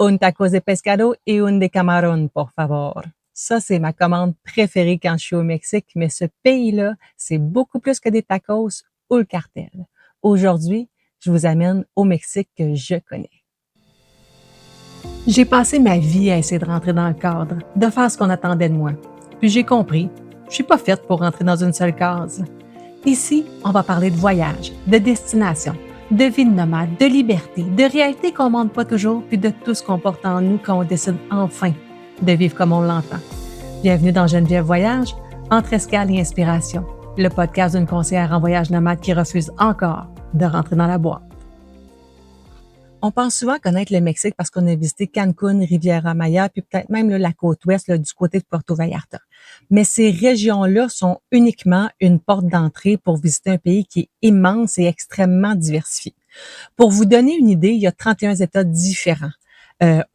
Un tacos de pescado y un de camarón, por favor. Ça, c'est ma commande préférée quand je suis au Mexique, mais ce pays-là, c'est beaucoup plus que des tacos ou le cartel. Aujourd'hui, je vous amène au Mexique que je connais. J'ai passé ma vie à essayer de rentrer dans le cadre, de faire ce qu'on attendait de moi. Puis j'ai compris, je suis pas faite pour rentrer dans une seule case. Ici, on va parler de voyage, de destination, de vie de nomade, de liberté, de réalité qu'on ne demande pas toujours, puis de tout ce qu'on porte en nous quand on décide enfin de vivre comme on l'entend. Bienvenue dans Geneviève Voyage, entre escale et inspiration, le podcast d'une conseillère en voyage nomade qui refuse encore de rentrer dans la boîte. On pense souvent connaître le Mexique parce qu'on a visité Cancun, Riviera Maya, puis peut-être même là, la côte ouest là, du côté de Puerto Vallarta. Mais ces régions-là sont uniquement une porte d'entrée pour visiter un pays qui est immense et extrêmement diversifié. Pour vous donner une idée, il y a 31 États différents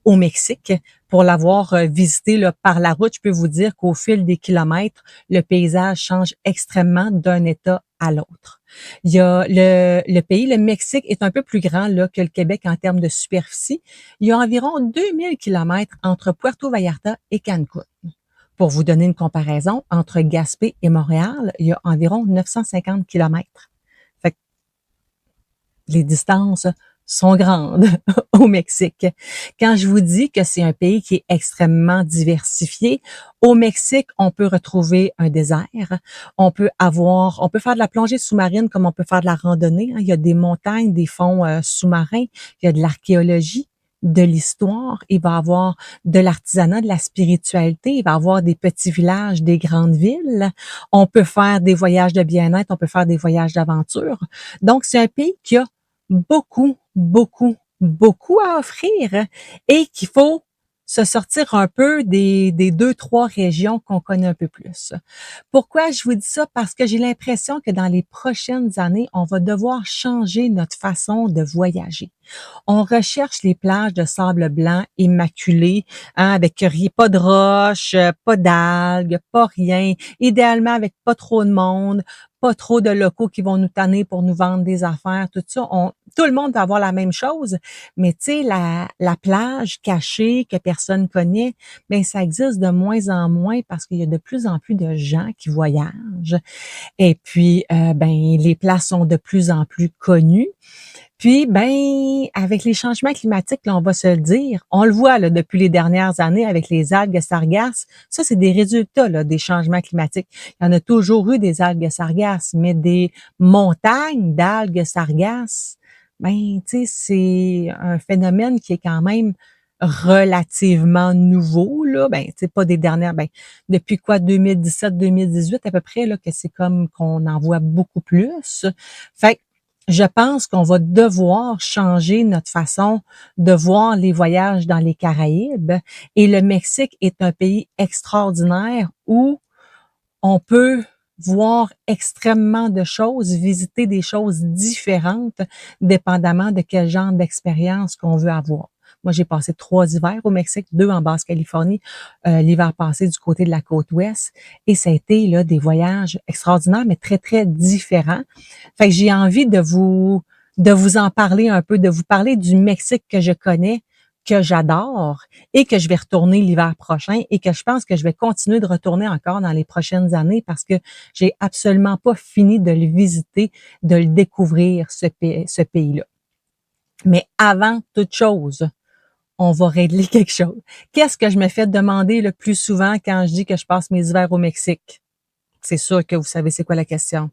au Mexique. Pour l'avoir visité là, par la route, je peux vous dire qu'au fil des kilomètres, le paysage change extrêmement d'un État à l'autre. Il y a le pays, le Mexique est un peu plus grand là, que le Québec en termes de superficie. Il y a environ 2000 kilomètres entre Puerto Vallarta et Cancun. Pour vous donner une comparaison, entre Gaspé et Montréal, il y a environ 950 kilomètres. Fait que les distances sont grandes au Mexique. Quand je vous dis que c'est un pays qui est extrêmement diversifié, au Mexique, on peut retrouver un désert, on peut faire de la plongée sous-marine comme on peut faire de la randonnée. Il y a des montagnes, des fonds sous-marins, il y a de l'archéologie, de l'histoire, il va y avoir de l'artisanat, de la spiritualité, il va y avoir des petits villages, des grandes villes. On peut faire des voyages de bien-être, on peut faire des voyages d'aventure. Donc, c'est un pays qui a beaucoup à offrir et qu'il faut se sortir un peu des 2, 3 régions qu'on connaît un peu plus. Pourquoi je vous dis ça? Parce que j'ai l'impression que dans les prochaines années, on va devoir changer notre façon de voyager. On recherche les plages de sable blanc immaculées, avec pas de roches, pas d'algues, pas rien. Idéalement avec pas trop de monde, pas trop de locaux qui vont nous tanner pour nous vendre des affaires, tout ça. Tout le monde va avoir la même chose, mais tu sais, la plage cachée que personne connaît, ben ça existe de moins en moins parce qu'il y a de plus en plus de gens qui voyagent. Et puis, ben les places sont de plus en plus connues. Puis, ben, avec les changements climatiques, là, on va se le dire, on le voit là, depuis les dernières années avec les algues sargasses. Ça, c'est des résultats là, des changements climatiques. Il y en a toujours eu des algues sargasses, mais des montagnes d'algues sargasses, ben, tu sais, c'est un phénomène qui est quand même relativement nouveau, là. Ben, tu sais, pas des dernières, ben, depuis quoi, 2017-2018 à peu près, là, que c'est comme qu'on en voit beaucoup plus. Fait que je pense qu'on va devoir changer notre façon de voir les voyages dans les Caraïbes. Et le Mexique est un pays extraordinaire où on peut voir extrêmement de choses, visiter des choses différentes, dépendamment de quel genre d'expérience qu'on veut avoir. Moi, j'ai passé 3 hivers au Mexique, 2 en Basse-Californie, l'hiver passé du côté de la côte ouest, et ça a été là des voyages extraordinaires, mais très, très différents. Fait que j'ai envie de vous en parler un peu, de vous parler du Mexique que je connais, que j'adore et que je vais retourner l'hiver prochain et que je pense que je vais continuer de retourner encore dans les prochaines années parce que j'ai absolument pas fini de le visiter, de le découvrir, ce pays-là. Mais avant toute chose, on va régler quelque chose. Qu'est-ce que je me fais demander le plus souvent quand je dis que je passe mes hivers au Mexique? C'est sûr que vous savez c'est quoi la question.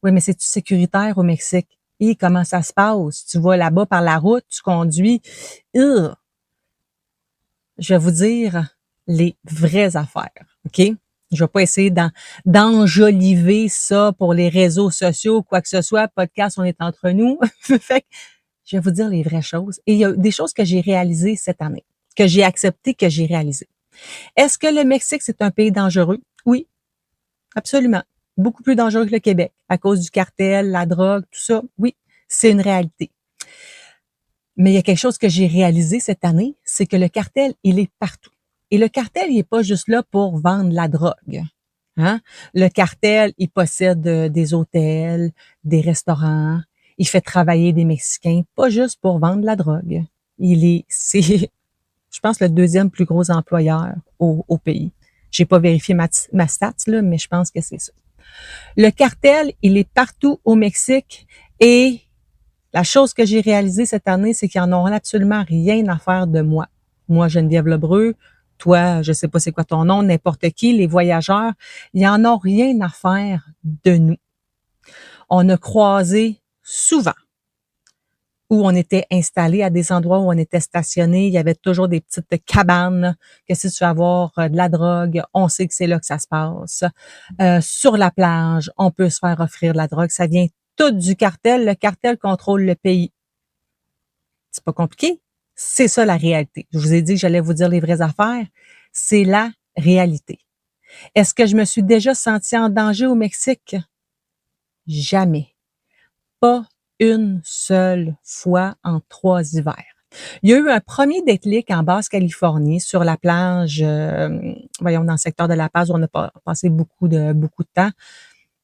Oui, mais c'est-tu sécuritaire au Mexique? Et comment ça se passe? Tu vas là-bas par la route, tu conduis. Ugh! Je vais vous dire les vraies affaires, OK? Je vais pas essayer d'enjoliver ça pour les réseaux sociaux ou quoi que ce soit. Podcast, on est entre nous. Fait que je vais vous dire les vraies choses. Et il y a des choses que j'ai réalisées cette année, que j'ai acceptées, que j'ai réalisées. Est-ce que le Mexique, c'est un pays dangereux? Oui, absolument. Beaucoup plus dangereux que le Québec à cause du cartel, la drogue, tout ça. Oui, c'est une réalité. Mais il y a quelque chose que j'ai réalisé cette année, c'est que le cartel, il est partout. Et le cartel, il est pas juste là pour vendre la drogue. Hein? Le cartel, il possède des hôtels, des restaurants, il fait travailler des Mexicains, pas juste pour vendre la drogue. C'est Je pense le deuxième plus gros employeur au pays. J'ai pas vérifié ma stats, là, mais je pense que c'est ça. Le cartel, il est partout au Mexique et la chose que j'ai réalisée cette année, c'est qu'ils n'en ont absolument rien à faire de moi. Moi, Geneviève Lebreu, toi, je sais pas c'est quoi ton nom, n'importe qui, les voyageurs, ils en ont rien à faire de nous. On a croisé souvent où on était installé à des endroits où on était stationné. Il y avait toujours des petites cabanes que si tu veux avoir de la drogue, on sait que c'est là que ça se passe. Sur la plage, on peut se faire offrir de la drogue. Ça vient tout du cartel. Le cartel contrôle le pays. C'est pas compliqué. C'est ça la réalité. Je vous ai dit que j'allais vous dire les vraies affaires. C'est la réalité. Est-ce que je me suis déjà sentie en danger au Mexique? Jamais. Pas une seule fois en 3 hivers. Il y a eu un premier déclic en Basse-Californie sur la plage, voyons, dans le secteur de La Paz où on a passé beaucoup de temps.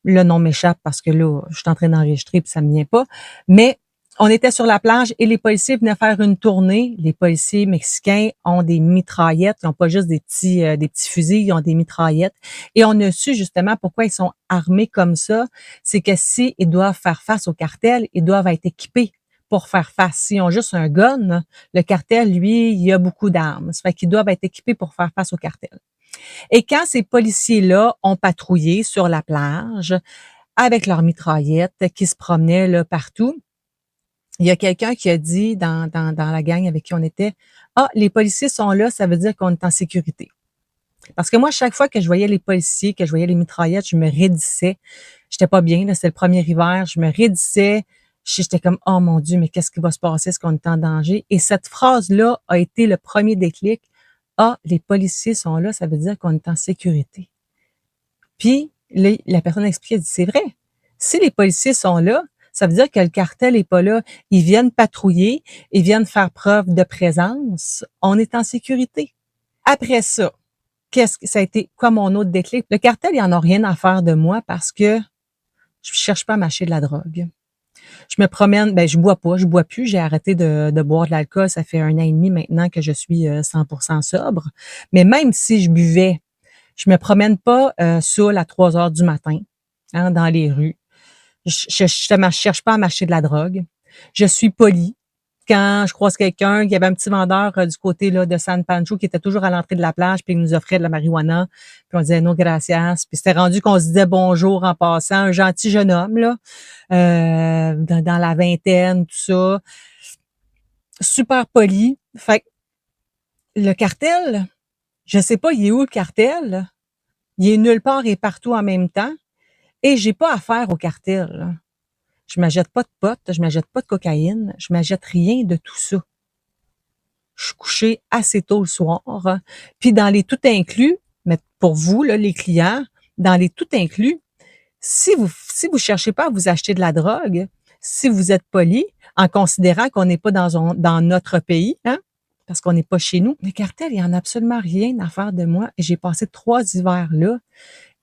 Le nom m'échappe parce que là, je suis en train d'enregistrer puis ça me vient pas. Mais on était sur la plage et les policiers venaient faire une tournée. Les policiers mexicains ont des mitraillettes. Ils n'ont pas juste des petits fusils, ils ont des mitraillettes. Et on a su justement pourquoi ils sont armés comme ça. C'est que si ils doivent faire face au cartel, ils doivent être équipés pour faire face. S'ils ont juste un gun, le cartel, lui, il a beaucoup d'armes. Ça fait qu'ils doivent être équipés pour faire face au cartel. Et quand ces policiers-là ont patrouillé sur la plage avec leurs mitraillettes qui se promenaient là partout, il y a quelqu'un qui a dit dans la gang avec qui on était, ah, les policiers sont là, ça veut dire qu'on est en sécurité. Parce que moi, chaque fois que je voyais les policiers, que je voyais les mitraillettes, je me raidissais. J'étais pas bien, là, c'était le premier hiver, je me raidissais. J'étais comme, oh mon Dieu, mais qu'est-ce qui va se passer? Est-ce qu'on est en danger? Et cette phrase-là a été le premier déclic. Ah, les policiers sont là, ça veut dire qu'on est en sécurité. Puis, la personne a expliqué, elle dit, c'est vrai. Si les policiers sont là, ça veut dire que le cartel est pas là. Ils viennent patrouiller, ils viennent faire preuve de présence. On est en sécurité. Après ça, ça a été quoi mon autre déclic? Le cartel, il en a rien à faire de moi parce que je cherche pas à m'acheter de la drogue. Je me promène, ben je bois pas, je bois plus, j'ai arrêté de boire de l'alcool, ça fait 1 an et demi maintenant que je suis 100% sobre. Mais même si je buvais, je me promène pas saoul à 3 heures du matin, hein, dans les rues. Je cherche pas à m'acheter de la drogue. Je suis polie. Quand je croise quelqu'un, il y avait un petit vendeur du côté là de San Pancho qui était toujours à l'entrée de la plage, puis il nous offrait de la marijuana, puis on disait non gracias, puis c'était rendu qu'on se disait bonjour en passant, un gentil jeune homme là, dans la vingtaine, tout ça, super poli. Fait que le cartel, je sais pas, il est où le cartel? Il est nulle part et partout en même temps, et j'ai pas affaire au cartel, là. Je m'achète pas de pot, je m'achète pas de cocaïne, je m'achète rien de tout ça. Je suis couchée assez tôt le soir. Puis dans les tout inclus, mais pour vous, là, les clients, dans les tout inclus, si vous cherchez pas à vous acheter de la drogue, si vous êtes poli, en considérant qu'on n'est pas dans notre pays, hein, parce qu'on n'est pas chez nous, le cartel, il y en a absolument rien à faire de moi. Et j'ai passé 3 hivers là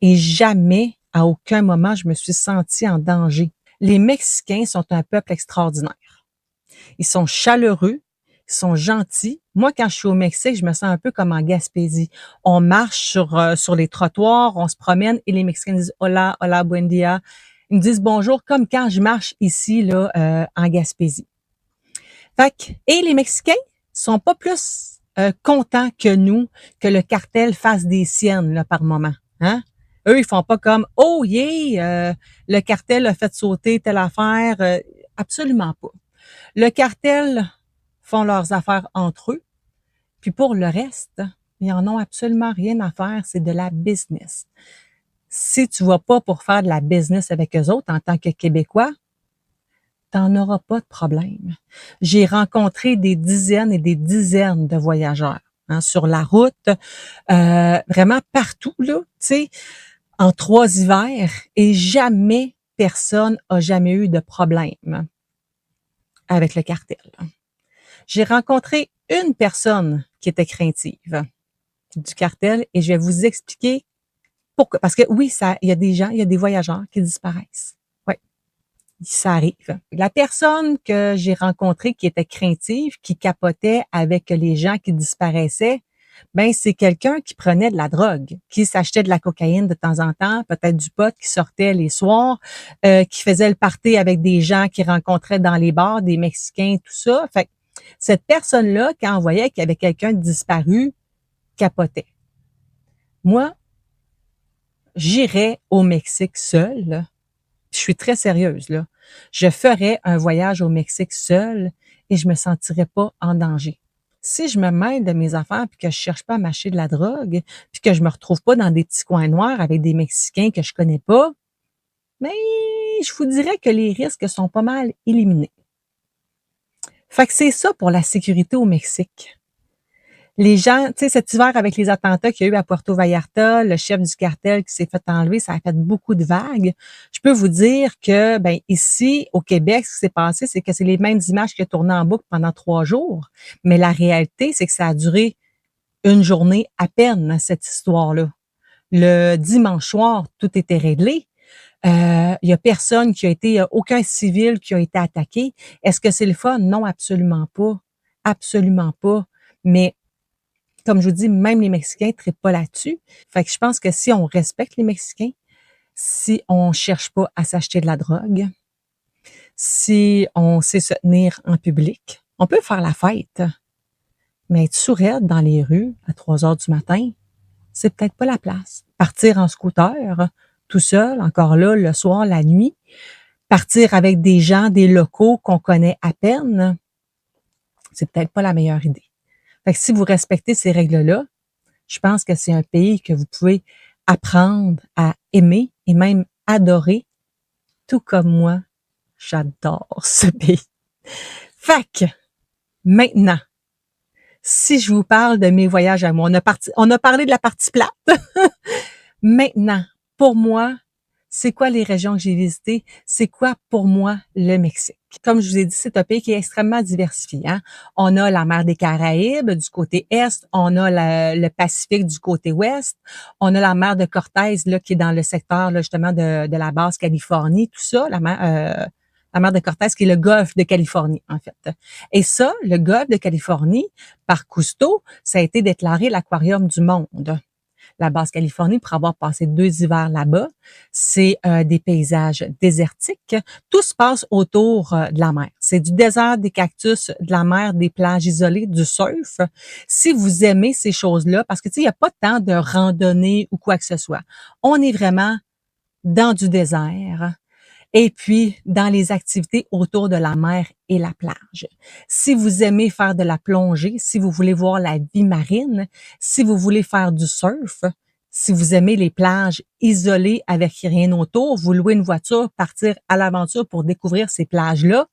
et jamais, à aucun moment, je me suis sentie en danger. Les Mexicains sont un peuple extraordinaire. Ils sont chaleureux, ils sont gentils. Moi, quand je suis au Mexique, je me sens un peu comme en Gaspésie. On marche sur les trottoirs, on se promène et les Mexicains disent hola, hola, buen dia. Ils me disent bonjour comme quand je marche ici là en Gaspésie. Et les Mexicains sont pas plus contents que nous que le cartel fasse des siennes là par moment, hein? Eux, ils font pas comme oh yeah, le cartel a fait sauter telle affaire, absolument pas. Le cartel font leurs affaires entre eux, puis pour le reste, ils en ont absolument rien à faire, c'est de la business. Si tu vas pas pour faire de la business avec eux autres en tant que Québécois, t'en auras pas de problème. J'ai rencontré des dizaines et des dizaines de voyageurs hein, sur la route, vraiment partout, là, tu sais, en 3 hivers, et jamais personne a jamais eu de problème avec le cartel. J'ai rencontré une personne qui était craintive du cartel et je vais vous expliquer pourquoi. Parce que oui, il y a des gens, il y a des voyageurs qui disparaissent. Oui, Ça arrive. La personne que j'ai rencontrée qui était craintive, qui capotait avec les gens qui disparaissaient, ben c'est quelqu'un qui prenait de la drogue, qui s'achetait de la cocaïne de temps en temps, peut-être du pot, qui sortait les soirs, qui faisait le party avec des gens qu'il rencontrait dans les bars, des Mexicains, tout ça. Fait que cette personne-là, quand on voyait qu'il y avait quelqu'un de disparu, capotait. Moi, j'irais au Mexique seule. Je suis très sérieuse, là. Je ferais un voyage au Mexique seule et je me sentirais pas en danger. Si je me mêle de mes affaires puis que je cherche pas à m'acheter de la drogue, puis que je me retrouve pas dans des petits coins noirs avec des Mexicains que je connais pas, mais je vous dirais que les risques sont pas mal éliminés. Fait que c'est ça pour la sécurité au Mexique. Les gens, tu sais, cet hiver avec les attentats qu'il y a eu à Puerto Vallarta, le chef du cartel qui s'est fait enlever, ça a fait beaucoup de vagues. Je peux vous dire que, ben, ici, au Québec, ce qui s'est passé, c'est que c'est les mêmes images qui ont tourné en boucle pendant 3 jours. Mais la réalité, c'est que ça a duré une journée à peine, cette histoire-là. Le dimanche soir, tout était réglé. Il y a personne qui a été, aucun civil qui a été attaqué. Est-ce que c'est le fun? Non, absolument pas. Absolument pas. Mais comme je vous dis, même les Mexicains ne trippent pas là-dessus. Fait que je pense que si on respecte les Mexicains, si on cherche pas à s'acheter de la drogue, si on sait se tenir en public, on peut faire la fête. Mais être sourd dans les rues à 3 heures du matin, c'est peut-être pas la place. Partir en scooter, tout seul, encore là, le soir, la nuit, partir avec des gens, des locaux qu'on connaît à peine, c'est peut-être pas la meilleure idée. Fait que si vous respectez ces règles-là, je pense que c'est un pays que vous pouvez apprendre à aimer et même adorer, tout comme moi, j'adore ce pays. Fait que, maintenant, si je vous parle de mes voyages à moi, on a parlé de la partie plate. Maintenant, pour moi, c'est quoi les régions que j'ai visitées? C'est quoi pour moi le Mexique? Comme je vous ai dit, c'est un pays qui est extrêmement diversifié. Hein? On a la mer des Caraïbes du côté est, on a le Pacifique du côté ouest, on a la mer de Cortés là, qui est dans le secteur là, justement de la Basse-Californie, tout ça, la mer de Cortés qui est le golfe de Californie en fait. Et ça, le golfe de Californie, par Cousteau, ça a été déclaré l'aquarium du monde. La Basse-Californie, pour avoir passé 2 hivers là-bas. C'est des paysages désertiques. Tout se passe autour de la mer. C'est du désert, des cactus, de la mer, des plages isolées, du surf. Si vous aimez ces choses-là, parce que tu sais, il n'y a pas tant de randonnée ou quoi que ce soit. On est vraiment dans du désert et puis dans les activités autour de la mer et la plage. Si vous aimez faire de la plongée, si vous voulez voir la vie marine, si vous voulez faire du surf, si vous aimez les plages isolées avec rien autour, vous louez une voiture, partir à l'aventure pour découvrir ces plages-là,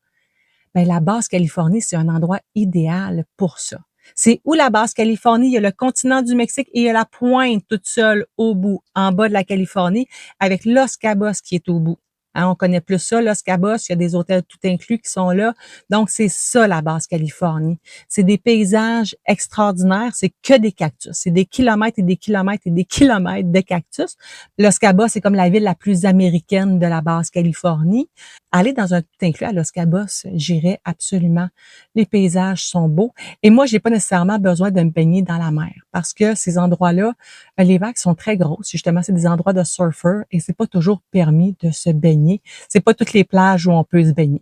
ben la Basse-Californie, c'est un endroit idéal pour ça. C'est où la Basse-Californie? Il y a le continent du Mexique et il y a la pointe toute seule au bout, en bas de la Californie, avec Los Cabos qui est au bout. Hein, on connaît plus ça, Los Cabos, il y a des hôtels tout inclus qui sont là. Donc, c'est ça, la Basse-Californie. C'est des paysages extraordinaires, c'est que des cactus. C'est des kilomètres et des kilomètres et des kilomètres de cactus. Los Cabos, c'est comme la ville la plus américaine de la Basse-Californie. Aller dans un tout inclus à Los Cabos, j'irais absolument. Les paysages sont beaux. Et moi, j'ai pas nécessairement besoin de me baigner dans la mer parce que ces endroits-là, les vagues sont très grosses. Justement, c'est des endroits de surfeurs et c'est pas toujours permis de se baigner. C'est pas toutes les plages où on peut se baigner.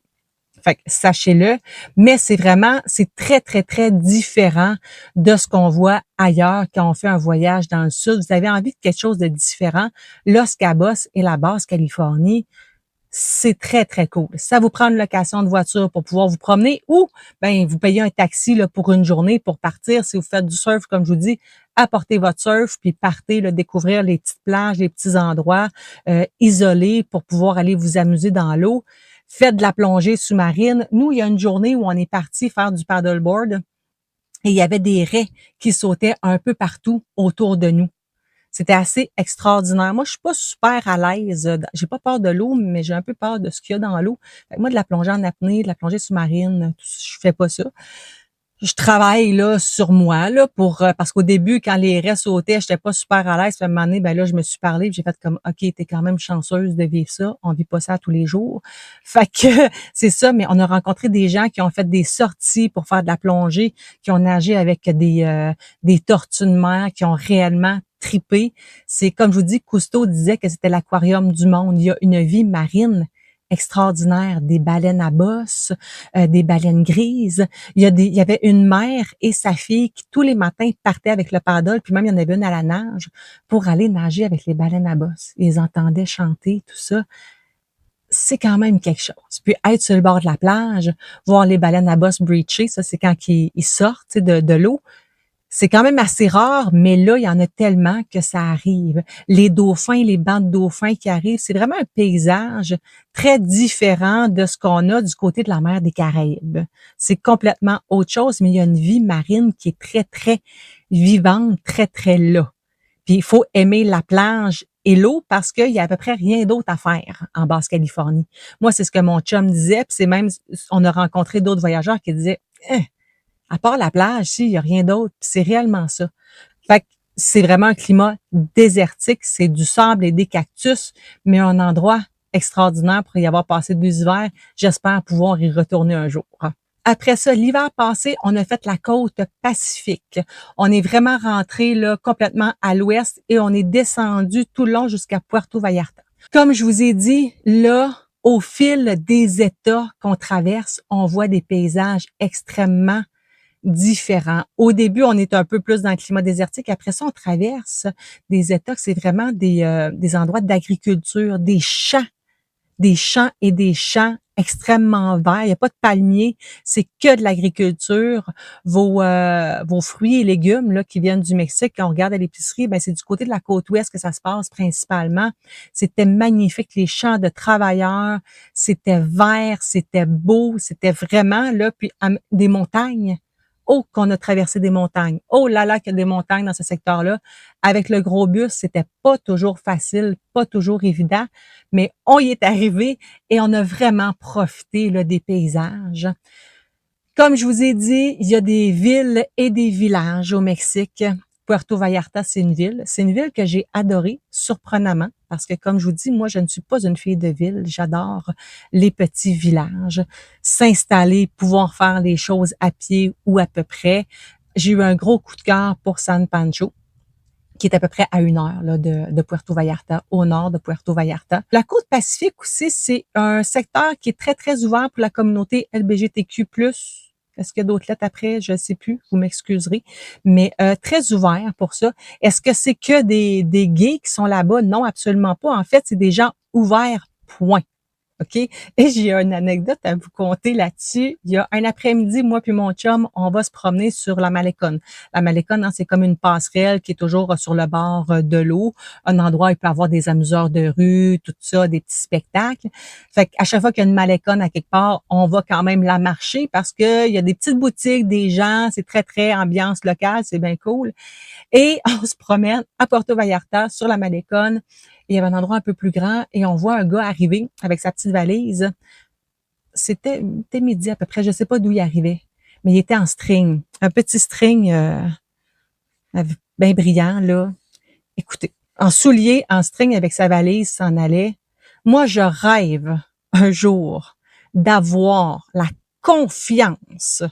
Fait que sachez-le, mais c'est très, très, très différent de ce qu'on voit ailleurs quand on fait un voyage dans le sud. Vous avez envie de quelque chose de différent. Los Cabos et la Basse-Californie, c'est très, très cool. Ça vous prend une location de voiture pour pouvoir vous promener ou ben vous payez un taxi là, pour une journée pour partir. Si vous faites du surf, comme je vous dis, apportez votre surf puis partez là, découvrir les petites plages, les petits endroits isolés pour pouvoir aller vous amuser dans l'eau. Faites de la plongée sous-marine. Nous, il y a une journée où on est parti faire du paddleboard et il y avait des raies qui sautaient un peu partout autour de nous. C'était assez extraordinaire. Moi, je suis pas super à l'aise. J'ai pas peur de l'eau, mais j'ai un peu peur de ce qu'il y a dans l'eau. Fait que moi, de la plongée en apnée, de la plongée sous-marine, je fais pas ça. Je travaille là sur moi là pour parce qu'au début quand les raies sautaient, j'étais pas super à l'aise. Puis à un moment donné, ben là, je me suis parlé, puis j'ai fait comme OK, t'es quand même chanceuse de vivre ça. On vit pas ça tous les jours. Fait que c'est ça, mais on a rencontré des gens qui ont fait des sorties pour faire de la plongée, qui ont nagé avec des tortues de mer, qui ont réellement tripé. C'est comme je vous dis, Cousteau disait que c'était l'aquarium du monde. Il y a une vie marine extraordinaire, des baleines à bosse, des baleines grises. Il y avait une mère et sa fille qui tous les matins partaient avec le paddle, puis même il y en avait une à la nage pour aller nager avec les baleines à bosse. Ils entendaient chanter, tout ça. C'est quand même quelque chose. Puis être sur le bord de la plage, voir les baleines à bosse breacher, ça c'est quand ils sortent de l'eau. C'est quand même assez rare, mais là, il y en a tellement que ça arrive. Les dauphins, les bancs de dauphins qui arrivent, c'est vraiment un paysage très différent de ce qu'on a du côté de la mer des Caraïbes. C'est complètement autre chose, mais il y a une vie marine qui est très, très vivante, très, très là. Puis il faut aimer la plage et l'eau parce qu'il y a à peu près rien d'autre à faire en Basse-Californie. Moi, c'est ce que mon chum disait, puis c'est même, on a rencontré d'autres voyageurs qui disaient, hein, à part la plage, ici, il y a rien d'autre. Puis c'est réellement ça. Fait que c'est vraiment un climat désertique. C'est du sable et des cactus, mais un endroit extraordinaire pour y avoir passé 2 hivers. J'espère pouvoir y retourner un jour. Après ça, l'hiver passé, on a fait la côte Pacifique. On est vraiment rentré là complètement à l'ouest et on est descendu tout le long jusqu'à Puerto Vallarta. Comme je vous ai dit, là, au fil des États qu'on traverse, on voit des paysages extrêmement différents. Au début, on est un peu plus dans le climat désertique. Après ça, on traverse des États que c'est vraiment des endroits d'agriculture, des champs et des champs extrêmement verts. Il n'y a pas de palmiers, c'est que de l'agriculture. Vos fruits et légumes là, qui viennent du Mexique, quand on regarde à l'épicerie, ben, c'est du côté de la côte ouest que ça se passe principalement. C'était magnifique, les champs de travailleurs, c'était vert, c'était beau, c'était vraiment là, puis des montagnes. Oh, qu'on a traversé des montagnes. Oh là là, qu'il y a des montagnes dans ce secteur-là. Avec le gros bus, c'était pas toujours facile, pas toujours évident, mais on y est arrivé et on a vraiment profité là, des paysages. Comme je vous ai dit, il y a des villes et des villages au Mexique. Puerto Vallarta, c'est une ville. C'est une ville que j'ai adorée, surprenamment, parce que comme je vous dis, moi, je ne suis pas une fille de ville. J'adore les petits villages, s'installer, pouvoir faire les choses à pied ou à peu près. J'ai eu un gros coup de cœur pour San Pancho, qui est à peu près à 1 heure là, de Puerto Vallarta, au nord de Puerto Vallarta. La côte Pacifique aussi, c'est un secteur qui est très, très ouvert pour la communauté LGBTQ+. Est-ce qu'il y a d'autres lettres après? Je ne sais plus, vous m'excuserez. Mais très ouvert pour ça. Est-ce que c'est que des gays qui sont là-bas? Non, absolument pas. En fait, c'est des gens ouverts, point. OK? Et j'ai une anecdote à vous conter là-dessus. Il y a un après-midi, moi puis mon chum, on va se promener sur la Malécone. La Malécone, hein, c'est comme une passerelle qui est toujours sur le bord de l'eau, un endroit où il peut y avoir des amuseurs de rue, tout ça, des petits spectacles. Fait qu'à chaque fois qu'il y a une Malécone à quelque part, on va quand même la marcher parce qu'il y a des petites boutiques, des gens, c'est très, très ambiance locale, c'est bien cool. Et on se promène à Puerto Vallarta sur la Malécone. Il y avait un endroit un peu plus grand et on voit un gars arriver avec sa petite valise. C'était midi à peu près, je sais pas d'où il arrivait, mais il était en string, un petit string bien brillant là. Écoutez, en soulier, en string avec sa valise, s'en allait. Moi, je rêve un jour d'avoir la confiance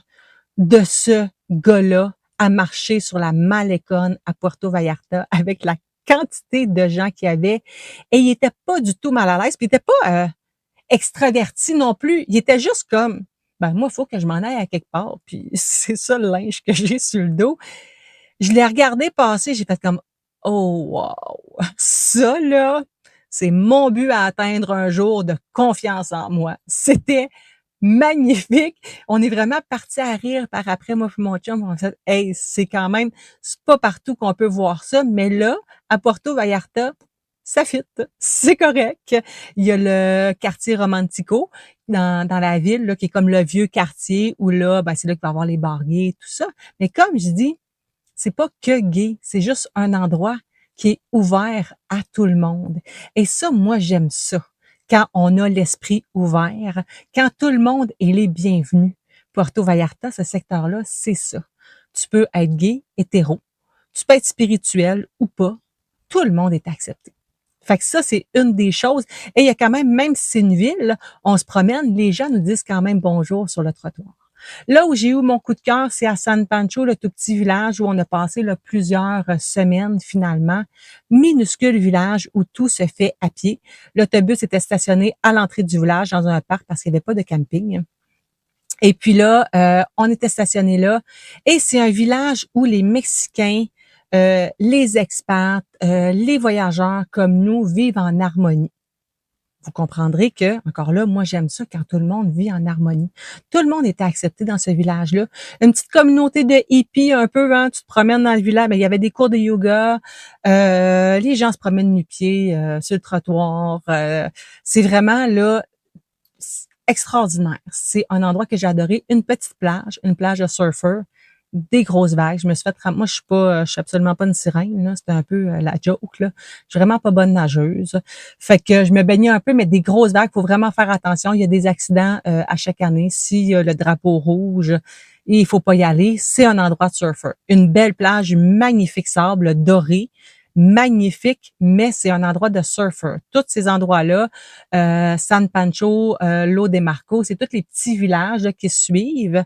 de ce gars-là à marcher sur la Malécone à Puerto Vallarta avec la quantité de gens qu'il y avait. Et il était pas du tout mal à l'aise, puis il était pas extraverti non plus. Il était juste comme, ben moi, il faut que je m'en aille à quelque part, puis c'est ça le linge que j'ai sur le dos. Je l'ai regardé passer, j'ai fait comme, oh wow, ça là, c'est mon but à atteindre un jour de confiance en moi. C'était magnifique. On est vraiment partis à rire par après, moi et mon chum. On a fait, hey, c'est quand même, c'est pas partout qu'on peut voir ça, mais là, à Puerto Vallarta, ça fit, c'est correct. Il y a le quartier Romantico dans la ville, là, qui est comme le vieux quartier où là, ben, c'est là qu'il va y avoir les bars gays, tout ça. Mais comme je dis, c'est pas que gay, c'est juste un endroit qui est ouvert à tout le monde. Et ça, moi, j'aime ça. Quand on a l'esprit ouvert, quand tout le monde est les bienvenus. Puerto Vallarta, ce secteur-là, c'est ça. Tu peux être gay, hétéro, tu peux être spirituel ou pas, tout le monde est accepté. Fait que ça, c'est une des choses. Et il y a quand même si c'est une ville, là, on se promène, les gens nous disent quand même bonjour sur le trottoir. Là où j'ai eu mon coup de cœur, c'est à San Pancho, le tout petit village où on a passé là, plusieurs semaines finalement. Minuscule village où tout se fait à pied. L'autobus était stationné à l'entrée du village dans un parc parce qu'il n'y avait pas de camping. Et puis là, on était stationné là. Et c'est un village où les Mexicains, les expats, les voyageurs comme nous vivent en harmonie. Vous comprendrez que, encore là, moi, j'aime ça quand tout le monde vit en harmonie. Tout le monde était accepté dans ce village-là. Une petite communauté de hippies un peu, hein, tu te promènes dans le village, mais il y avait des cours de yoga, les gens se promènent nu-pieds sur le trottoir. C'est vraiment, là, extraordinaire. C'est un endroit que j'ai adoré. Une plage de surfeurs, des grosses vagues. Je me suis fait moi je suis absolument pas une sirène là, c'était un peu la joke là. Je suis vraiment pas bonne nageuse. Fait que je me baignais un peu mais des grosses vagues, faut vraiment faire attention, il y a des accidents à chaque année. S'il y a le drapeau rouge, et il faut pas y aller, c'est un endroit de surfeur. Une belle plage, magnifique sable doré, magnifique, mais c'est un endroit de surfeur. Tous ces endroits-là, San Pancho, Lo de Marco, c'est tous les petits villages là, qui suivent.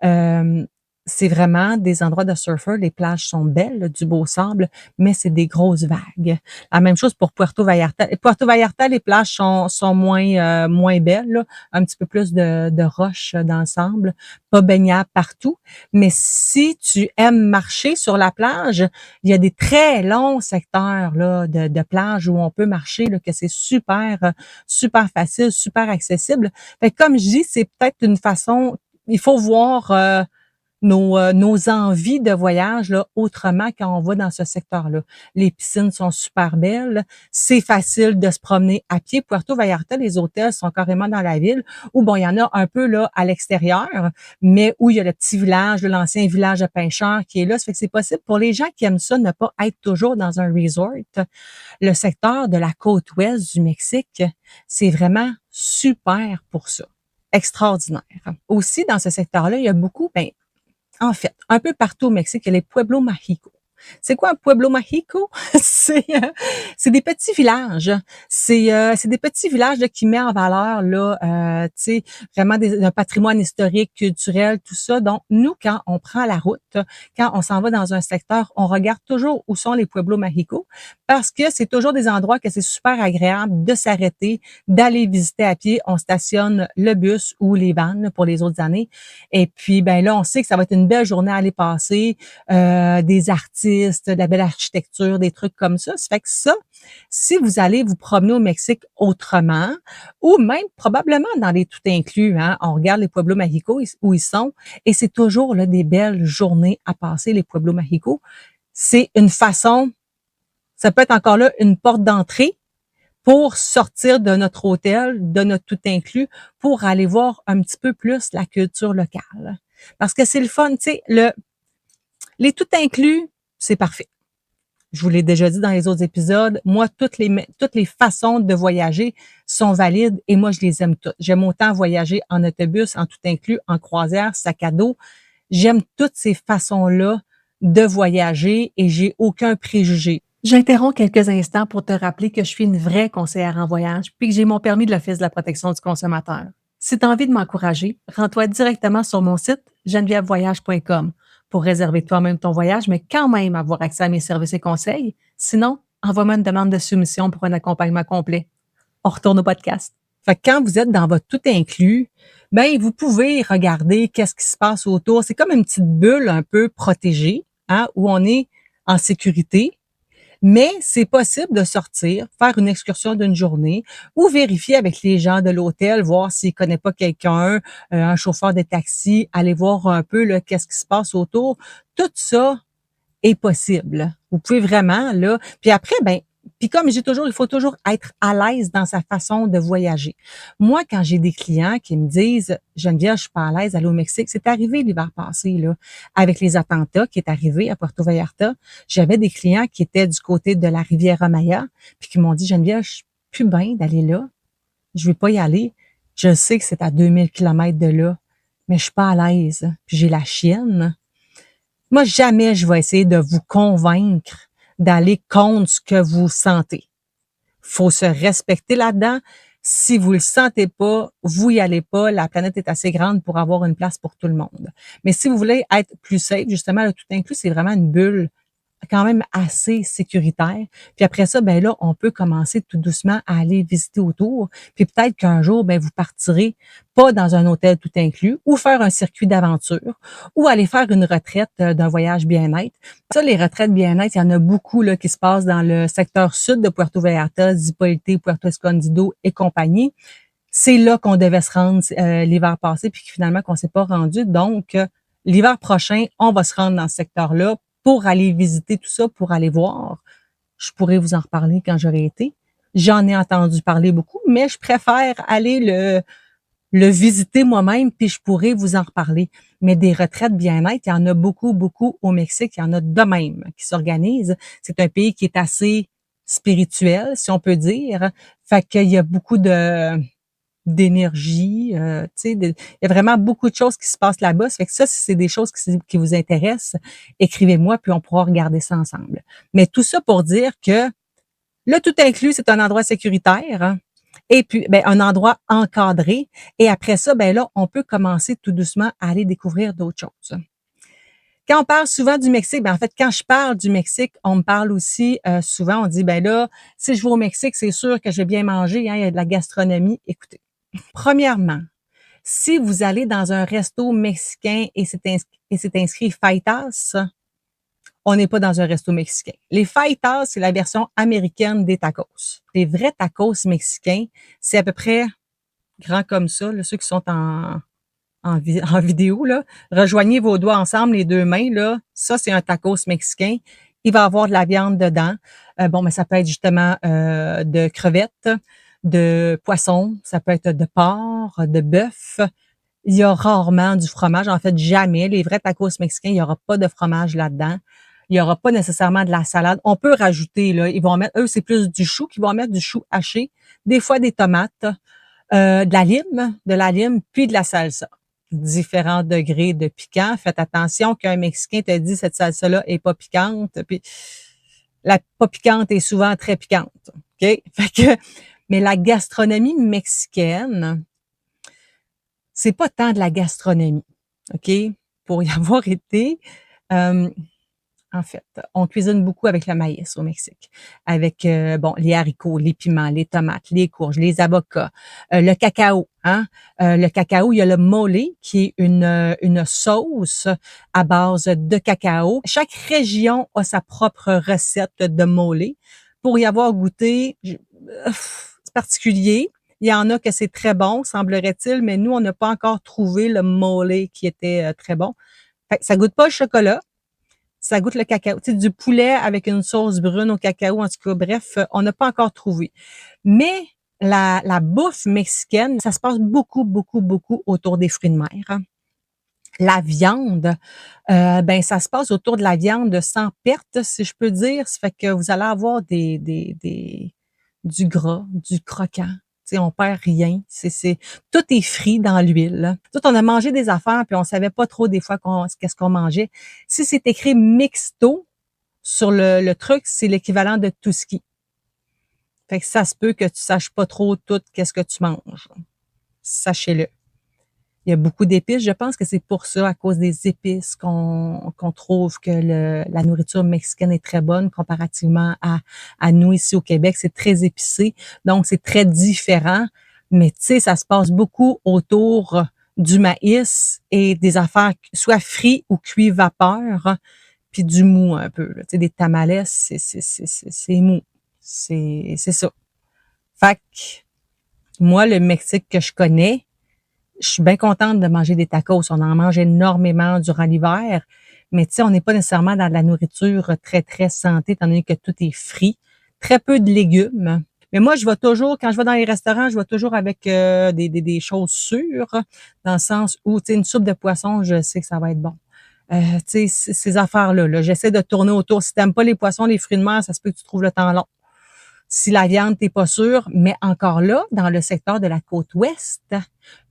Euh, c'est vraiment des endroits de surfeurs. Les plages sont belles, là, du beau sable, mais c'est des grosses vagues. La même chose pour Puerto Vallarta. Puerto Vallarta, les plages sont moins belles, là, un petit peu plus de roches dans le sable, pas baignable partout. Mais si tu aimes marcher sur la plage, il y a des très longs secteurs là, de plage où on peut marcher, là, que c'est super facile, super accessible. Fait que comme je dis, c'est peut-être une façon, il faut voir nos envies de voyage là, autrement quand on va dans ce secteur-là. Les piscines sont super belles, c'est facile de se promener à pied. Puerto Vallarta, les hôtels sont carrément dans la ville, ou bon, il y en a un peu là à l'extérieur, mais où il y a le petit village, l'ancien village de pêcheurs qui est là. Ça fait que c'est possible pour les gens qui aiment ça, ne pas être toujours dans un resort. Le secteur de la côte ouest du Mexique, c'est vraiment super pour ça. Extraordinaire. Aussi, dans ce secteur-là, il y a beaucoup, en fait, un peu partout au Mexique, il y a les pueblos mágicos. C'est quoi un pueblo mágico? C'est des petits villages. C'est des petits villages là, qui met en valeur là, tu sais, vraiment un patrimoine historique, culturel, tout ça. Donc nous, quand on prend la route, quand on s'en va dans un secteur, on regarde toujours où sont les pueblos mágicos parce que c'est toujours des endroits que c'est super agréable de s'arrêter, d'aller visiter à pied. On stationne le bus ou les vannes pour les autres années. Et puis ben là, on sait que ça va être une belle journée à aller passer, des artistes, de la belle architecture, des trucs comme ça. Ça fait que ça, si vous allez vous promener au Mexique autrement, ou même probablement dans les tout inclus, hein, on regarde les pueblos mágicos où ils sont, et c'est toujours là, des belles journées à passer, les pueblos mágicos. C'est une façon, ça peut être encore là une porte d'entrée pour sortir de notre hôtel, de notre tout inclus, pour aller voir un petit peu plus la culture locale. Parce que c'est le fun, tu sais, les tout inclus, c'est parfait. Je vous l'ai déjà dit dans les autres épisodes, moi, toutes les façons de voyager sont valides et moi, je les aime toutes. J'aime autant voyager en autobus, en tout inclus, en croisière, sac à dos. J'aime toutes ces façons-là de voyager et j'ai aucun préjugé. J'interromps quelques instants pour te rappeler que je suis une vraie conseillère en voyage puis que j'ai mon permis de l'Office de la protection du consommateur. Si tu as envie de m'encourager, rends-toi directement sur mon site genevièvevoyage.com pour réserver toi-même ton voyage, mais quand même avoir accès à mes services et conseils. Sinon, envoie-moi une demande de soumission pour un accompagnement complet. On retourne au podcast. Fait que quand vous êtes dans votre tout inclus, ben vous pouvez regarder qu'est-ce qui se passe autour. C'est comme une petite bulle un peu protégée, hein, où on est en sécurité. Mais c'est possible de sortir, faire une excursion d'une journée ou vérifier avec les gens de l'hôtel, voir s'ils ne connaissent pas quelqu'un, un chauffeur de taxi, aller voir un peu là, qu'est-ce qui se passe autour. Tout ça est possible. Vous pouvez vraiment, là. Puis après, puis comme j'ai toujours, il faut toujours être à l'aise dans sa façon de voyager. Moi, quand j'ai des clients qui me disent, Geneviève, je suis pas à l'aise d'aller au Mexique, c'est arrivé l'hiver passé, là, avec les attentats qui est arrivé à Puerto Vallarta. J'avais des clients qui étaient du côté de la Riviera Maya, puis qui m'ont dit, Geneviève, je suis plus bien d'aller là. Je vais pas y aller. Je sais que c'est à 2000 kilomètres de là. mais je suis pas à l'aise, puis j'ai la chienne. Moi, jamais je vais essayer de vous convaincre d'aller contre ce que vous sentez. Faut se respecter là-dedans. Si vous le sentez pas, vous y allez pas. La planète est assez grande pour avoir une place pour tout le monde. Mais si vous voulez être plus safe, justement, le tout inclus, c'est vraiment une bulle quand même assez sécuritaire. Puis après ça, ben là, on peut commencer tout doucement à aller visiter autour. Puis peut-être qu'un jour, ben vous partirez pas dans un hôtel tout inclus, ou faire un circuit d'aventure, ou aller faire une retraite d'un voyage bien-être. Ça, les retraites bien-être, il y en a beaucoup là qui se passent dans le secteur sud de Puerto Vallarta, Zipolite, Puerto Escondido et compagnie. C'est là qu'on devait se rendre l'hiver passé, puis finalement qu'on s'est pas rendu. Donc, l'hiver prochain, on va se rendre dans ce secteur-là pour aller visiter tout ça, pour aller voir. Je pourrais vous en reparler quand j'aurai été. J'en ai entendu parler beaucoup, mais je préfère aller le visiter moi-même, puis je pourrais vous en reparler. Mais des retraites bien-être, il y en a beaucoup, beaucoup au Mexique. Il y en a de même qui s'organisent. C'est un pays qui est assez spirituel, si on peut dire. Fait qu'il y a beaucoup d'énergie, il y a vraiment beaucoup de choses qui se passent là-bas. Ça fait que ça, si c'est des choses qui vous intéressent, écrivez-moi, puis on pourra regarder ça ensemble. Mais tout ça pour dire que le tout inclus, c'est un endroit sécuritaire, hein, et puis ben, un endroit encadré. Et après ça, ben là, on peut commencer tout doucement à aller découvrir d'autres choses. Quand on parle souvent du Mexique, ben en fait, quand je parle du Mexique, on me parle aussi souvent, on dit, ben là, si je vais au Mexique, c'est sûr que je vais bien manger, hein, il y a de la gastronomie. Écoutez, premièrement, si vous allez dans un resto mexicain et c'est inscrit Faitas, on n'est pas dans un resto mexicain. Les Faitas, c'est la version américaine des tacos. Les vrais tacos mexicains, c'est à peu près grand comme ça, là, ceux qui sont en vidéo, là. Rejoignez vos doigts ensemble, les deux mains, là. Ça, c'est un tacos mexicain. Il va avoir de la viande dedans. Bon, mais ça peut être justement de crevettes, de poisson, ça peut être de porc, de bœuf. Il y a rarement du fromage. En fait, jamais. Les vrais tacos mexicains, il n'y aura pas de fromage là-dedans. Il n'y aura pas nécessairement de la salade. On peut rajouter, là, ils vont mettre, eux, c'est plus du chou, qu'ils vont mettre du chou haché, des fois des tomates, de la lime, puis de la salsa. Différents degrés de piquant. Faites attention qu'un Mexicain te dit cette salsa-là est pas piquante, puis la pas piquante est souvent très piquante. OK? Fait que, mais la gastronomie mexicaine, c'est pas tant de la gastronomie, OK? Pour y avoir été, euh, en fait, on cuisine beaucoup avec le maïs au Mexique, avec bon les haricots, les piments, les tomates, les courges, les avocats, le cacao. Hein? Le cacao, il y a le mole qui est une sauce à base de cacao. Chaque région a sa propre recette de mole. Pour y avoir goûté, c'est particulier. Il y en a que c'est très bon, semblerait-il, mais nous, on n'a pas encore trouvé le mole qui était très bon. Fait que ça goûte pas le chocolat, ça goûte le cacao. Tu sais, du poulet avec une sauce brune au cacao, en tout cas, bref, on n'a pas encore trouvé. Mais la bouffe mexicaine, ça se passe beaucoup, beaucoup, beaucoup autour des fruits de mer, hein. La viande, ben ça se passe autour de la viande sans perte, si je peux dire. Ça fait que vous allez avoir du gras, du croquant. Tu sais, on perd rien. Tout est frit dans l'huile. Tout, on a mangé des affaires puis on savait pas trop des fois qu'est-ce qu'on mangeait. Si c'est écrit mixto sur le truc, c'est l'équivalent de tout ski. Fait que ça se peut que tu saches pas trop tout qu'est-ce que tu manges. Sachez-le. Il y a beaucoup d'épices. Je pense que c'est pour ça, à cause des épices, qu'on trouve que la nourriture mexicaine est très bonne comparativement à nous ici au Québec. C'est très épicé, donc c'est très différent. Mais tu sais, ça se passe beaucoup autour du maïs et des affaires soit frits ou cuits vapeur, puis du mou un peu. Tu sais, des tamales, c'est mou. C'est ça. Fait que moi, le Mexique que je connais, je suis bien contente de manger des tacos. On en mange énormément durant l'hiver, mais tu sais, on n'est pas nécessairement dans de la nourriture très, très santé, étant donné que tout est frit. Très peu de légumes. Mais moi, je vais toujours, quand je vais dans les restaurants, je vais toujours avec des choses sûres, dans le sens où, tu sais, une soupe de poisson, je sais que ça va être bon. Tu sais, ces affaires-là, là, j'essaie de tourner autour. Si t'aimes pas les poissons, les fruits de mer, ça se peut que tu trouves le temps long. Si la viande, tu pas sûr, mais encore là, dans le secteur de la côte ouest,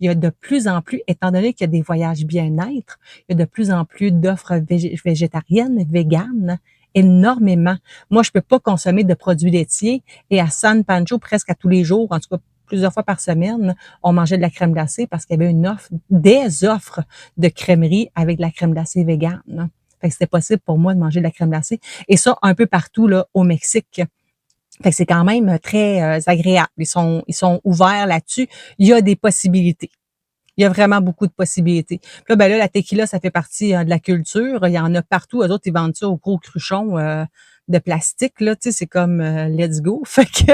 il y a de plus en plus, étant donné qu'il y a des voyages bien-être, il y a de plus en plus d'offres végétariennes, véganes, énormément. Moi, je peux pas consommer de produits laitiers et à San Pancho, presque à tous les jours, en tout cas plusieurs fois par semaine, on mangeait de la crème glacée parce qu'il y avait des offres de crèmerie avec de la crème glacée végane. Fait que c'était possible pour moi de manger de la crème glacée. Et ça, un peu partout là, au Mexique. Fait que c'est quand même très agréable. Ils sont ouverts là-dessus. Il y a des possibilités. Il y a vraiment beaucoup de possibilités. Puis là, ben là, la tequila, ça fait partie de la culture. Il y en a partout. Eux autres, ils vendent ça au gros cruchon de plastique. Là, tu sais, c'est comme let's go. Fait que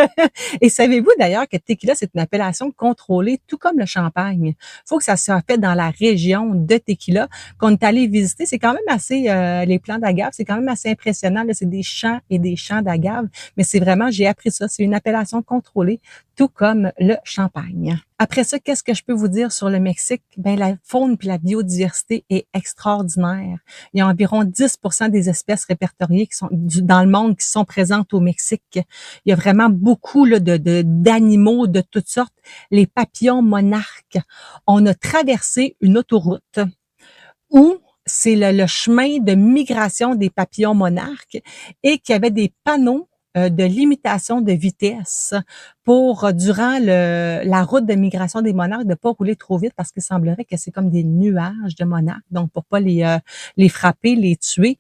et savez-vous d'ailleurs que tequila, c'est une appellation contrôlée, tout comme le champagne. Il faut que ça soit fait dans la région de tequila qu'on est allé visiter. C'est quand même assez les plants d'agave, c'est quand même assez impressionnant. Là, c'est des champs et des champs d'agave, mais c'est vraiment, j'ai appris ça. C'est une appellation contrôlée, tout comme le champagne. Après ça, qu'est-ce que je peux vous dire sur le Mexique? Ben, la faune puis la biodiversité est extraordinaire. Il y a environ 10% des espèces répertoriées qui sont dans le monde qui sont présentes au Mexique. Il y a vraiment beaucoup là, d'animaux de toutes sortes. Les papillons monarques. On a traversé une autoroute où c'est le chemin de migration des papillons monarques et qu'il y avait des panneaux de limitation de vitesse pour, durant la route de migration des monarques, de pas rouler trop vite parce qu'il semblerait que c'est comme des nuages de monarques, donc pour pas les frapper, les tuer.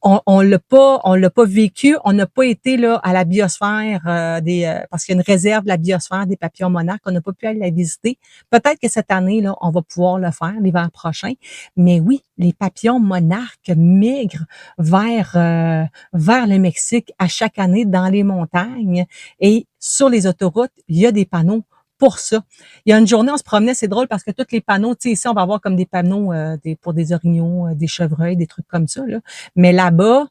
On l'a pas vécu, on n'a pas été là à la biosphère parce qu'il y a une réserve de la biosphère des papillons monarques, on n'a pas pu aller la visiter. Peut-être que cette année là, on va pouvoir le faire l'hiver prochain. Mais oui, les papillons monarques migrent vers le Mexique à chaque année dans les montagnes et sur les autoroutes, il y a des panneaux pour ça. Il y a une journée, on se promenait, c'est drôle parce que tous les panneaux, tu sais, ici, on va avoir comme des panneaux pour des orignaux, des chevreuils, des trucs comme ça, là. Mais là-bas,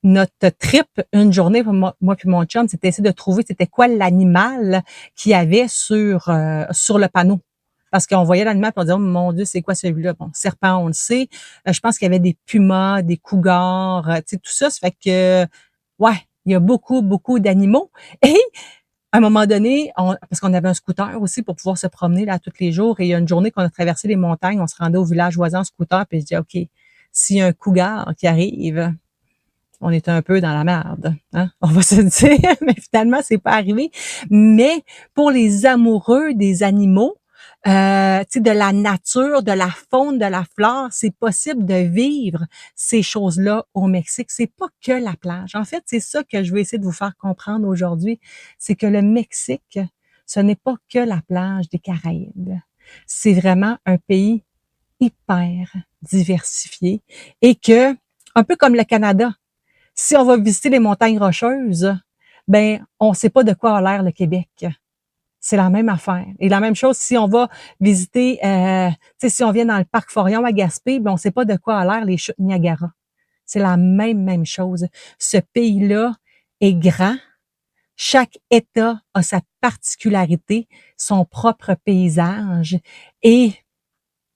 notre trip, une journée, moi puis mon chum, c'était essayer de trouver c'était quoi l'animal qu'il y avait sur le panneau. Parce qu'on voyait l'animal et on disait, oh mon Dieu, c'est quoi celui-là? Bon, serpent, on le sait. Je pense qu'il y avait des pumas, des cougars, tu sais, tout ça. Ça fait que, ouais, il y a beaucoup, beaucoup d'animaux. Et à un moment donné, parce qu'on avait un scooter aussi pour pouvoir se promener là tous les jours. Et il y a une journée qu'on a traversé les montagnes, on se rendait au village voisin en scooter, puis je dis, OK, s'il y a un cougar qui arrive, on est un peu dans la merde, hein? On va se dire, mais finalement, c'est pas arrivé. Mais pour les amoureux des animaux, de la nature, de la faune, de la flore, c'est possible de vivre ces choses-là au Mexique. C'est pas que la plage. En fait, c'est ça que je veux essayer de vous faire comprendre aujourd'hui. C'est que le Mexique, ce n'est pas que la plage des Caraïbes. C'est vraiment un pays hyper diversifié et que, un peu comme le Canada, si on va visiter les montagnes rocheuses, ben, on sait pas de quoi a l'air le Québec. C'est la même affaire. Et la même chose, si on va visiter, si on vient dans le parc Forion à Gaspé, ben, on sait pas de quoi a l'air les chutes Niagara. C'est la même chose. Ce pays-là est grand. Chaque État a sa particularité, son propre paysage. Et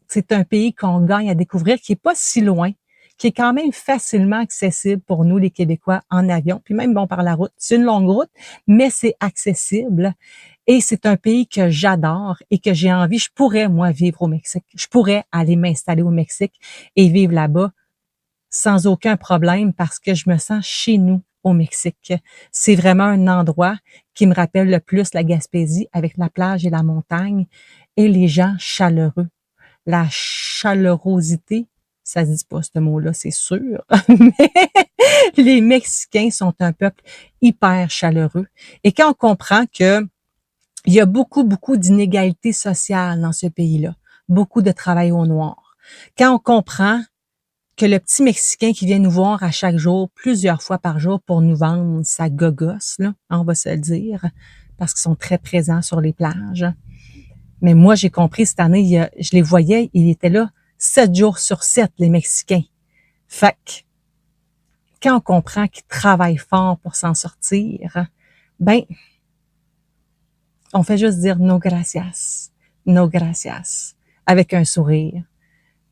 c'est un pays qu'on gagne à découvrir, qui est pas si loin, qui est quand même facilement accessible pour nous, les Québécois, en avion, puis même bon par la route. C'est une longue route, mais c'est accessible. Et c'est un pays que j'adore et que j'ai envie. Je pourrais, moi, vivre au Mexique. Je pourrais aller m'installer au Mexique et vivre là-bas sans aucun problème parce que je me sens chez nous au Mexique. C'est vraiment un endroit qui me rappelle le plus la Gaspésie avec la plage et la montagne et les gens chaleureux. La chaleurosité, ça se dit pas ce mot-là, c'est sûr, mais les Mexicains sont un peuple hyper chaleureux. Et quand on comprend que il y a beaucoup, beaucoup d'inégalités sociales dans ce pays-là, beaucoup de travail au noir. Quand on comprend que le petit Mexicain qui vient nous voir à chaque jour, plusieurs fois par jour pour nous vendre sa gogosse, là, on va se le dire, parce qu'ils sont très présents sur les plages. Mais moi, j'ai compris cette année, je les voyais, ils étaient là 7 jours sur 7, les Mexicains. Fait que, quand on comprend qu'ils travaillent fort pour s'en sortir, ben, on fait juste dire no gracias, avec un sourire.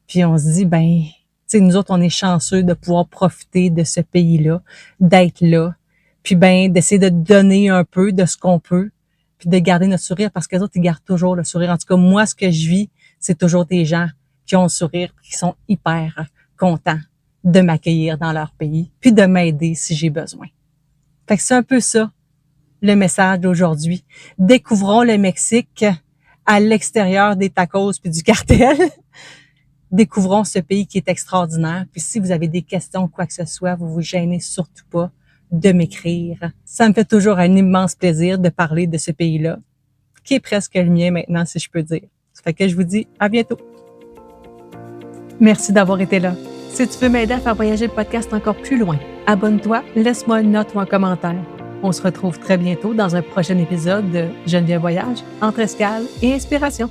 Puis on se dit, nous autres, on est chanceux de pouvoir profiter de ce pays-là, d'être là, Puis ben, d'essayer de donner un peu de ce qu'on peut, puis de garder notre sourire, parce que les autres, ils gardent toujours le sourire. En tout cas, moi, ce que je vis, c'est toujours des gens qui ont le sourire, qui sont hyper contents de m'accueillir dans leur pays, puis de m'aider si j'ai besoin. Fait que c'est un peu ça, le message d'aujourd'hui. Découvrons le Mexique à l'extérieur des tacos puis du cartel. Découvrons ce pays qui est extraordinaire. Puis si vous avez des questions, quoi que ce soit, vous vous gênez surtout pas de m'écrire. Ça me fait toujours un immense plaisir de parler de ce pays-là, qui est presque le mien maintenant, si je peux dire. Ça fait que je vous dis à bientôt. Merci d'avoir été là. Si tu veux m'aider à faire voyager le podcast encore plus loin, abonne-toi, laisse-moi une note ou un commentaire. On se retrouve très bientôt dans un prochain épisode de Geneviève Voyage, entre escale et inspiration.